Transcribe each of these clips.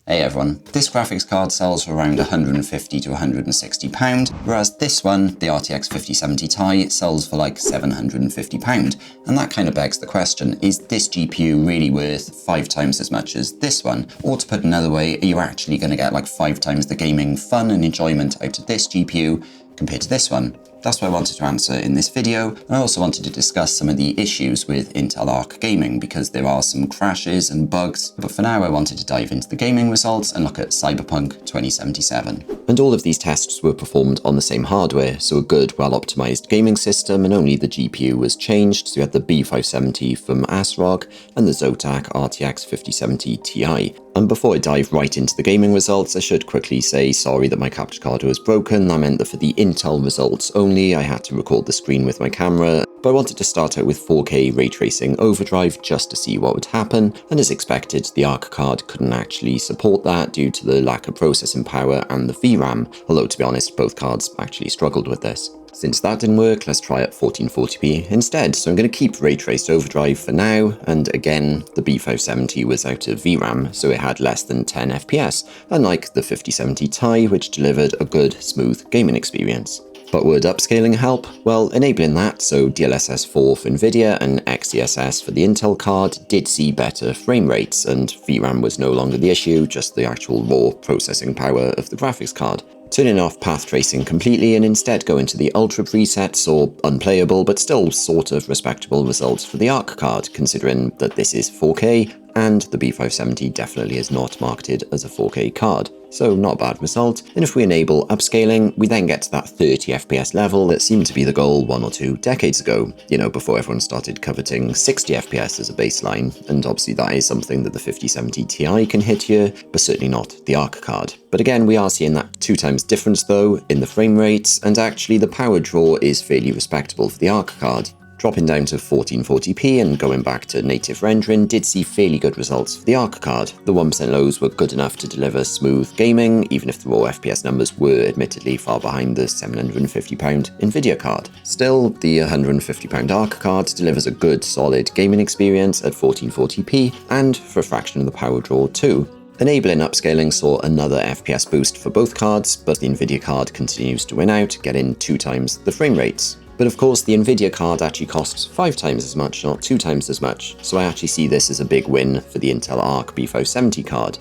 Hey everyone, this graphics card sells for around £150 to £160, whereas this one, the RTX 5070 Ti, sells for like £750. And that kind of begs the question, is this GPU really worth 5 times as much as this one? Or to put another way, are you actually going to get like 5 times the gaming fun and enjoyment out of this GPU compared to this one? That's what I wanted to answer in this video, and I also wanted to discuss some of the issues with Intel ARC gaming because there are some crashes and bugs, but for now I wanted to dive into the gaming results and look at Cyberpunk 2077. And all of these tests were performed on the same hardware, so a good, well-optimized gaming system, and only the GPU was changed, so you had the B570 from ASRock and the Zotac RTX 5070 Ti. And before I dive right into the gaming results, I should quickly say sorry that my capture card was broken. That meant that for the Intel results only, I had to record the screen with my camera, but I wanted to start out with 4K ray tracing overdrive just to see what would happen, and as expected, the ARC card couldn't actually support that due to the lack of processing power and the VRAM, although to be honest, both cards actually struggled with this. Since that didn't work, let's try at 1440p instead, so I'm going to keep ray traced overdrive for now, and again, the B570 was out of VRAM, so it had less than 10 FPS, unlike the 5070 Ti, which delivered a good, smooth gaming experience. But would upscaling help? Well, enabling that, so DLSS 4 for NVIDIA and XESS for the Intel card did see better frame rates, and VRAM was no longer the issue, just the actual raw processing power of the graphics card. Turning off path tracing completely and instead go into the ultra presets, or unplayable but still sort of respectable results for the ARC card, considering that this is 4K and the B570 definitely is not marketed as a 4K card. So not a bad result, and if we enable upscaling, we then get to that 30 FPS level that seemed to be the goal 1 or 2 decades ago, before everyone started coveting 60 FPS as a baseline, and obviously that is something that the 5070 Ti can hit here, but certainly not the ARC card. But again, we are seeing that 2 times difference though in the frame rates, and actually the power draw is fairly respectable for the ARC card. Dropping down to 1440p and going back to native rendering did see fairly good results for the ARC card. The 1% lows were good enough to deliver smooth gaming, even if the raw FPS numbers were admittedly far behind the £750 NVIDIA card. Still, the £150 ARC card delivers a good, solid gaming experience at 1440p, and for a fraction of the power draw too. Enabling upscaling saw another FPS boost for both cards, but the NVIDIA card continues to win out, getting 2 times the frame rates. But of course, the NVIDIA card actually costs 5 times as much, not 2 times as much, so I actually see this as a big win for the Intel ARC B570 card.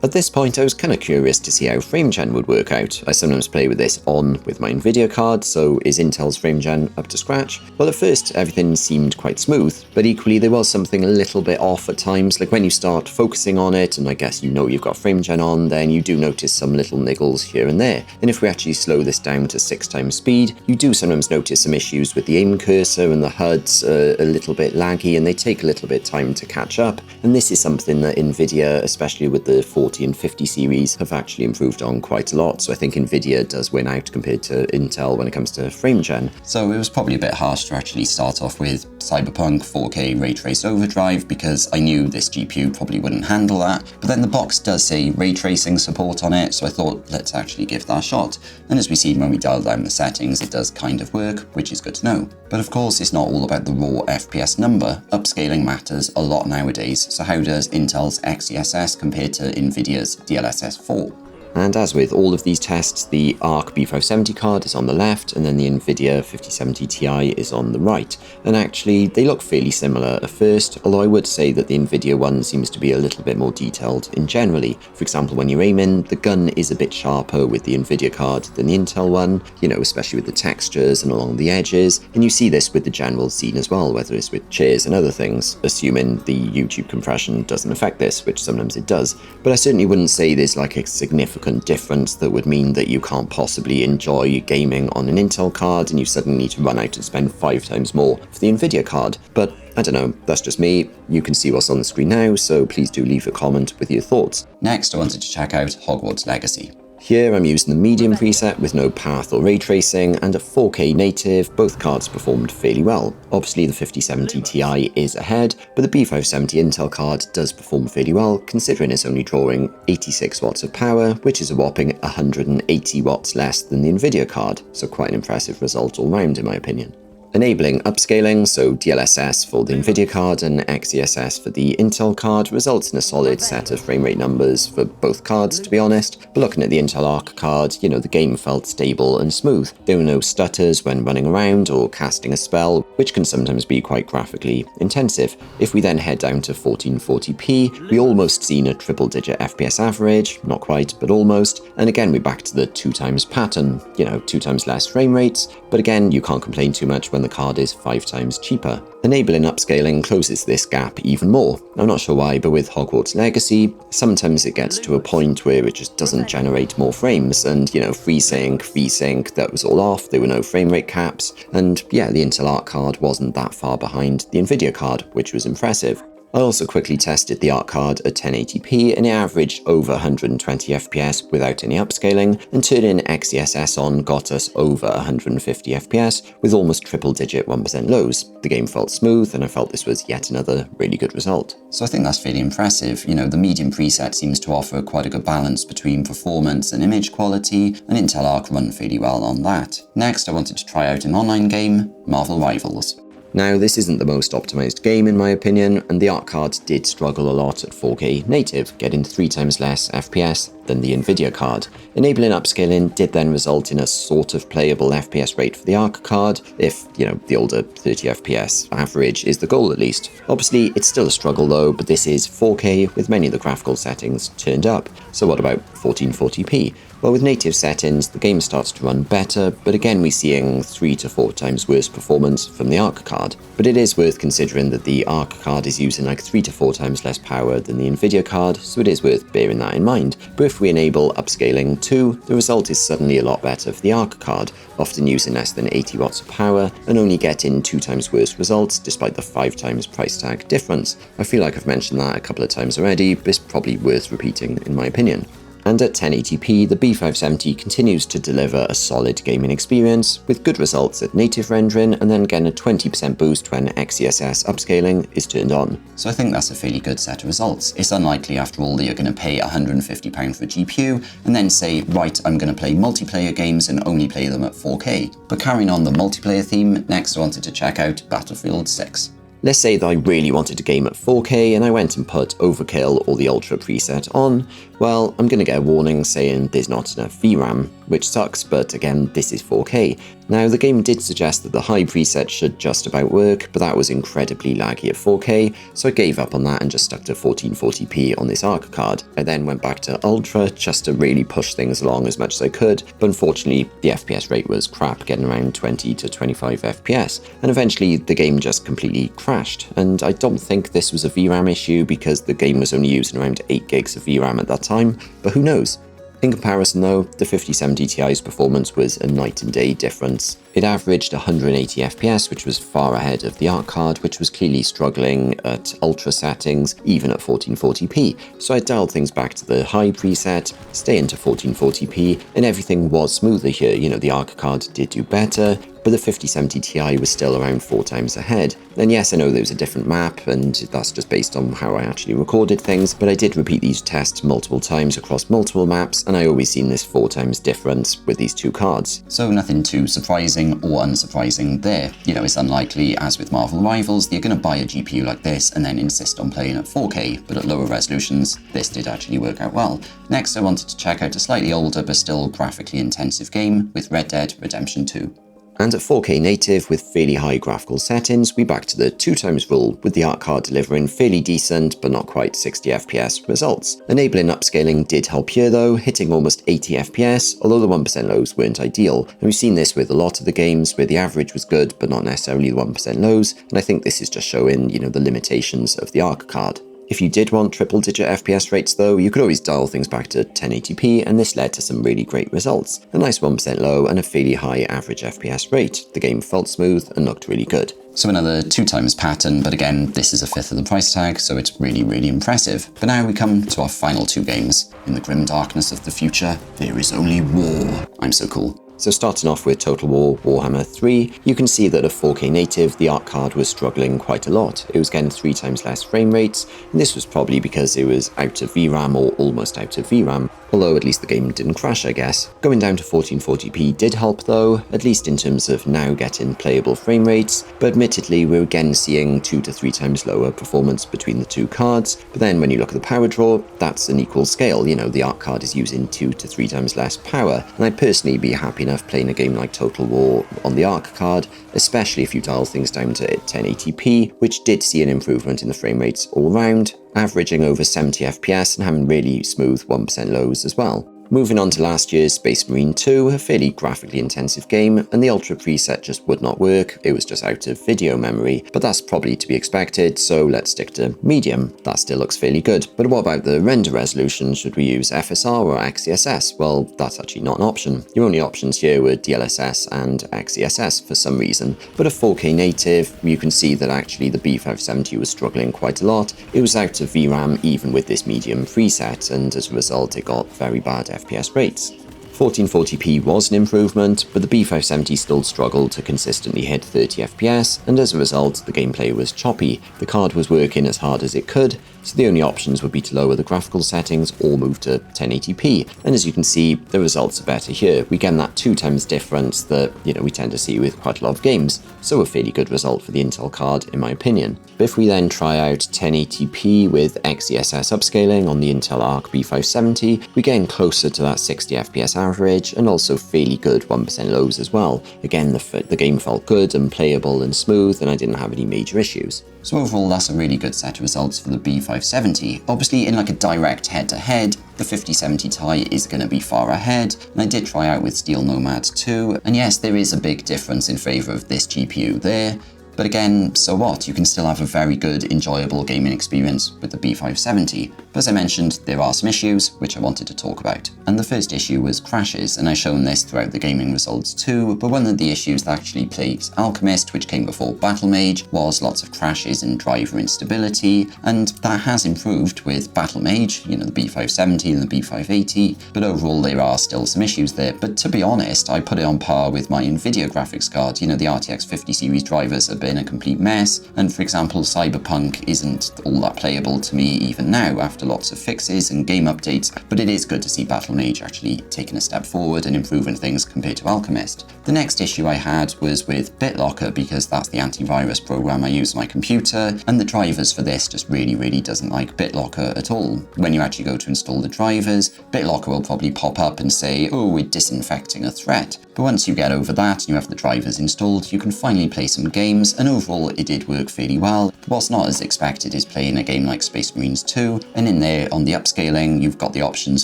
At this point, I was kind of curious to see how Frame Gen would work out. I sometimes play with this on with my NVIDIA card, so is Intel's Frame Gen up to scratch? Well, at first, everything seemed quite smooth, but equally there was something a little bit off at times, like when you start focusing on it, and I guess you've got Frame Gen on, then you do notice some little niggles here and there. And if we actually slow this down to 6 times speed, you do sometimes notice some issues with the aim cursor, and the HUDs are a little bit laggy, and they take a little bit of time to catch up. And this is something that NVIDIA, especially with the 40 and 50 series, have actually improved on quite a lot, so I think NVIDIA does win out compared to Intel when it comes to Frame Gen. So it was probably a bit harsh to actually start off with Cyberpunk 4K ray trace overdrive because I knew this GPU probably wouldn't handle that, but then the box does say ray tracing support on it, so I thought let's actually give that a shot. And as we see when we dial down the settings, it does kind of work, which is good to know. But of course, it's not all about the raw FPS number. Upscaling matters a lot nowadays, so how does Intel's XESS compare to NVIDIA's DLSS 4? And as with all of these tests, the ARC B570 card is on the left, and then the NVIDIA 5070 Ti is on the right. And actually, they look fairly similar at first, although I would say that the NVIDIA one seems to be a little bit more detailed in generally. For example, when you're aiming, the gun is a bit sharper with the NVIDIA card than the Intel one, especially with the textures and along the edges. And you see this with the general scene as well, whether it's with chairs and other things, assuming the YouTube compression doesn't affect this, which sometimes it does. But I certainly wouldn't say there's like a significant difference that would mean that you can't possibly enjoy gaming on an Intel card and you suddenly need to run out and spend 5 times more for the NVIDIA card. But I don't know, that's just me. You can see what's on the screen now, so please do leave a comment with your thoughts. Next, I wanted to check out Hogwarts Legacy. Here I'm using the medium preset with no path or ray tracing, and at 4K native, both cards performed fairly well. Obviously the 5070 Ti is ahead, but the B570 Intel card does perform fairly well, considering it's only drawing 86 watts of power, which is a whopping 180 watts less than the NVIDIA card, so quite an impressive result all round in my opinion. Enabling upscaling, so DLSS for the NVIDIA card and XESS for the Intel card, results in a solid set of frame rate numbers for both cards, to be honest. But looking at the Intel ARC card, the game felt stable and smooth. There were no stutters when running around or casting a spell, which can sometimes be quite graphically intensive. If we then head down to 1440p, we almost seen a triple-digit FPS average, not quite, but almost. And again, we're back to the 2x pattern, 2x less frame rates, but again, you can't complain too much when the card is 5 times cheaper. Enabling upscaling closes this gap even more. I'm not sure why, but with Hogwarts Legacy, sometimes it gets to a point where it just doesn't generate more frames, and FreeSync, VSync, that was all off, there were no frame rate caps, and yeah, the Intel ARC card wasn't that far behind the NVIDIA card, which was impressive. I also quickly tested the ARC card at 1080p and it averaged over 120 FPS without any upscaling, and turning XESS on got us over 150 FPS with almost triple-digit 1% lows. The game felt smooth and I felt this was yet another really good result. So I think that's fairly impressive. The medium preset seems to offer quite a good balance between performance and image quality, and Intel ARC run fairly well on that. Next, I wanted to try out an online game, Marvel Rivals. Now, this isn't the most optimized game in my opinion, and the ARC card did struggle a lot at 4K native, getting 3 times less FPS than the NVIDIA card. Enabling upscaling did then result in a sort of playable FPS rate for the ARC card, if, the older 30 FPS average is the goal at least. Obviously, it's still a struggle though, but this is 4K with many of the graphical settings turned up. So what about 1440p? Well, with native settings, the game starts to run better, but again we're seeing 3 to 4 times worse performance from the ARC card. But it is worth considering that the ARC card is using like 3 to 4 times less power than the NVIDIA card, so it is worth bearing that in mind. But if we enable upscaling too, the result is suddenly a lot better for the ARC card, often using less than 80 watts of power and only getting 2 times worse results despite the 5 times price tag difference. I feel like I've mentioned that a couple of times already, but it's probably worth repeating in my opinion. And at 1080p, the B570 continues to deliver a solid gaming experience, with good results at native rendering, and then again a 20% boost when XESS upscaling is turned on. So I think that's a fairly good set of results. It's unlikely, after all, that you're going to pay £150 for a GPU, and then say, right, I'm going to play multiplayer games and only play them at 4K. But carrying on the multiplayer theme, next I wanted to check out Battlefield 6. Let's say that I really wanted to game at 4K and I went and put Overkill or the Ultra preset on. Well, I'm going to get a warning saying there's not enough VRAM, which sucks, but again, this is 4K. Now, the game did suggest that the high preset should just about work, but that was incredibly laggy at 4K, so I gave up on that and just stuck to 1440p on this ARC card. I then went back to Ultra just to really push things along as much as I could, but unfortunately, the FPS rate was crap, getting around 20 to 25 FPS, and eventually the game just completely crashed. And I don't think this was a VRAM issue because the game was only using around 8 gigs of VRAM at that time, but who knows? In comparison though, the 5070 Ti's performance was a night and day difference. It averaged 180 FPS, which was far ahead of the ARC card, which was clearly struggling at ultra settings, even at 1440p. So I dialed things back to the high preset, stay into 1440p, and everything was smoother here. The ARC card did do better, but the 5070 Ti was still around 4 times ahead. And yes, I know there was a different map, and that's just based on how I actually recorded things, but I did repeat these tests multiple times across multiple maps, and I always seen this 4 times difference with these two cards. So nothing too surprising or unsurprising there. It's unlikely, as with Marvel Rivals, that you're going to buy a GPU like this and then insist on playing at 4K, but at lower resolutions, this did actually work out well. Next, I wanted to check out a slightly older but still graphically intensive game with Red Dead Redemption 2. And at 4K native with fairly high graphical settings, we're back to the 2 times rule, with the ARC card delivering fairly decent but not quite 60 FPS results. Enabling upscaling did help here though, hitting almost 80 FPS, although the 1% lows weren't ideal. And we've seen this with a lot of the games where the average was good but not necessarily the 1% lows, and I think this is just showing, the limitations of the ARC card. If you did want triple-digit FPS rates though, you could always dial things back to 1080p, and this led to some really great results. A nice 1% low and a fairly high average FPS rate. The game felt smooth and looked really good. So another 2 times pattern, but again, this is a fifth of the price tag, so it's really, really impressive. But now we come to our final 2 games. In the grim darkness of the future, there is only war. I'm so cool. So starting off with Total War Warhammer 3, you can see that at 4K native, the ARC card was struggling quite a lot. It was getting 3 times less frame rates, and this was probably because it was out of VRAM or almost out of VRAM, although at least the game didn't crash, I guess. Going down to 1440p did help though, at least in terms of now getting playable frame rates, but admittedly we're again seeing 2 to 3 times lower performance between the two cards, but then when you look at the power draw, that's an equal scale. You know, the ARC card is using 2 to 3 times less power, and I'd personally be happy enough playing a game like Total War on the ARC card, especially if you dial things down to 1080p, which did see an improvement in the frame rates all round, averaging over 70 FPS and having really smooth 1% lows as well. Moving on to last year's Space Marine 2, a fairly graphically intensive game, and the Ultra preset just would not work. It was just out of video memory, but that's probably to be expected, so let's stick to medium. That still looks fairly good. But what about the render resolution? Should we use FSR or XESS? Well, that's actually not an option. Your only options here were DLSS and XESS for some reason, but at 4K native, you can see that actually the B570 was struggling quite a lot. It was out of VRAM even with this medium preset, and as a result it got very bad FPS rates. 1440p was an improvement, but the B570 still struggled to consistently hit 30 FPS, and as a result, the gameplay was choppy. The card was working as hard as it could, so the only options would be to lower the graphical settings or move to 1080p. And as you can see, the results are better here. We get that 2 times difference that, we tend to see with quite a lot of games, so a fairly good result for the Intel card, in my opinion. But if we then try out 1080p with XESS upscaling on the Intel ARC B570, we're getting closer to that 60 FPS average, and also fairly good 1% lows as well. Again, the game felt good and playable and smooth, and I didn't have any major issues. So overall, that's a really good set of results for the B570. Obviously, in like a direct head-to-head, the 5070 Ti is going to be far ahead, and I did try out with Steel Nomad 2, and yes, there is a big difference in favour of this GPU there. But again, so what? You can still have a very good, enjoyable gaming experience with the B570. But as I mentioned, there are some issues which I wanted to talk about. And the first issue was crashes, and I've shown this throughout the gaming results too, but one of the issues that actually plagued Alchemist, which came before Battle Mage, was lots of crashes and driver instability, and that has improved with Battle Mage, the B570 and the B580, but overall there are still some issues there. But to be honest, I put it on par with my NVIDIA graphics card. The RTX 50 series drivers have been a complete mess, and for example, Cyberpunk isn't all that playable to me even now after lots of fixes and game updates, but it is good to see Battle Mage actually taking a step forward and improving things compared to Alchemist. The next issue I had was with BitLocker, because that's the antivirus program I use on my computer, and the drivers for this just really doesn't like BitLocker at all. When you actually go to install the drivers, BitLocker will probably pop up and say, oh, we're disinfecting a threat. But once you get over that and you have the drivers installed, you can finally play some games, and overall it did work fairly well. What's not as expected is playing a game like Space Marines 2, and in there on the upscaling you've got the options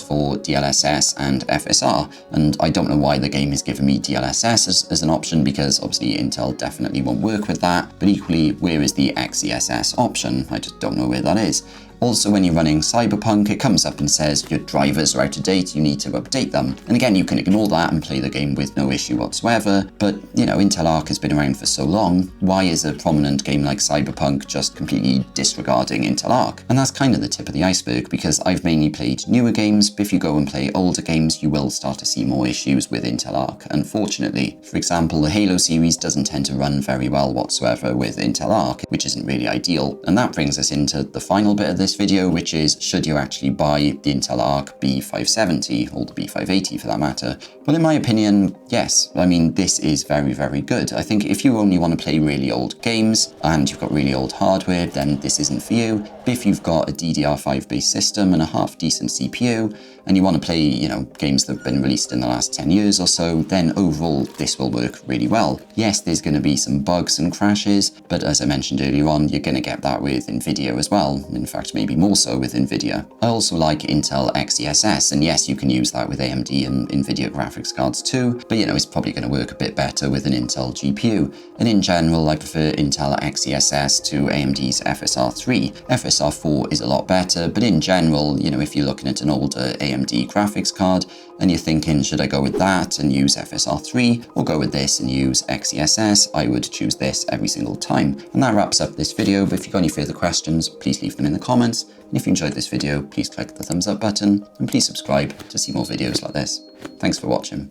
for DLSS and FSR, and I don't know why the game is giving me DLSS as an option, because obviously Intel definitely won't work with that, but equally, where is the XESS option? I just don't know where that is. Also, when you're running Cyberpunk, it comes up and says your drivers are out of date, you need to update them. And again, you can ignore that and play the game with no issue whatsoever, but Intel ARC has been around for so long, why is a prominent game like Cyberpunk just completely disregarding Intel ARC? And that's kind of the tip of the iceberg, because I've mainly played newer games, but if you go and play older games, you will start to see more issues with Intel ARC, unfortunately. For example, the Halo series doesn't tend to run very well whatsoever with Intel ARC, which isn't really ideal. And that brings us into the final bit of this video, which is, should you actually buy the Intel ARC B570 or the B580 for that matter? Well, in my opinion, yes. I mean, this is very good. I think if you only want to play really old games and you've got really old hardware, then this isn't for you. But if you've got a DDR5 based system and a half decent CPU, and you want to play, games that have been released in the last 10 years or so, then overall this will work really well. Yes, there's going to be some bugs and crashes, but as I mentioned earlier on, you're going to get that with NVIDIA as well. In fact, maybe more so with NVIDIA. I also like Intel XESS, and yes, you can use that with AMD and NVIDIA graphics cards too, but it's probably going to work a bit better with an Intel GPU. And in general, I prefer Intel XESS to AMD's FSR3. FSR4 is a lot better, but in general, if you're looking at an older AMD graphics card and you're thinking, should I go with that and use FSR3 or go with this and use XESS, I would choose this every single time. And that wraps up this video, but if you've got any further questions, please leave them in the comments. And if you enjoyed this video, please click the thumbs up button and please subscribe to see more videos like this. Thanks for watching.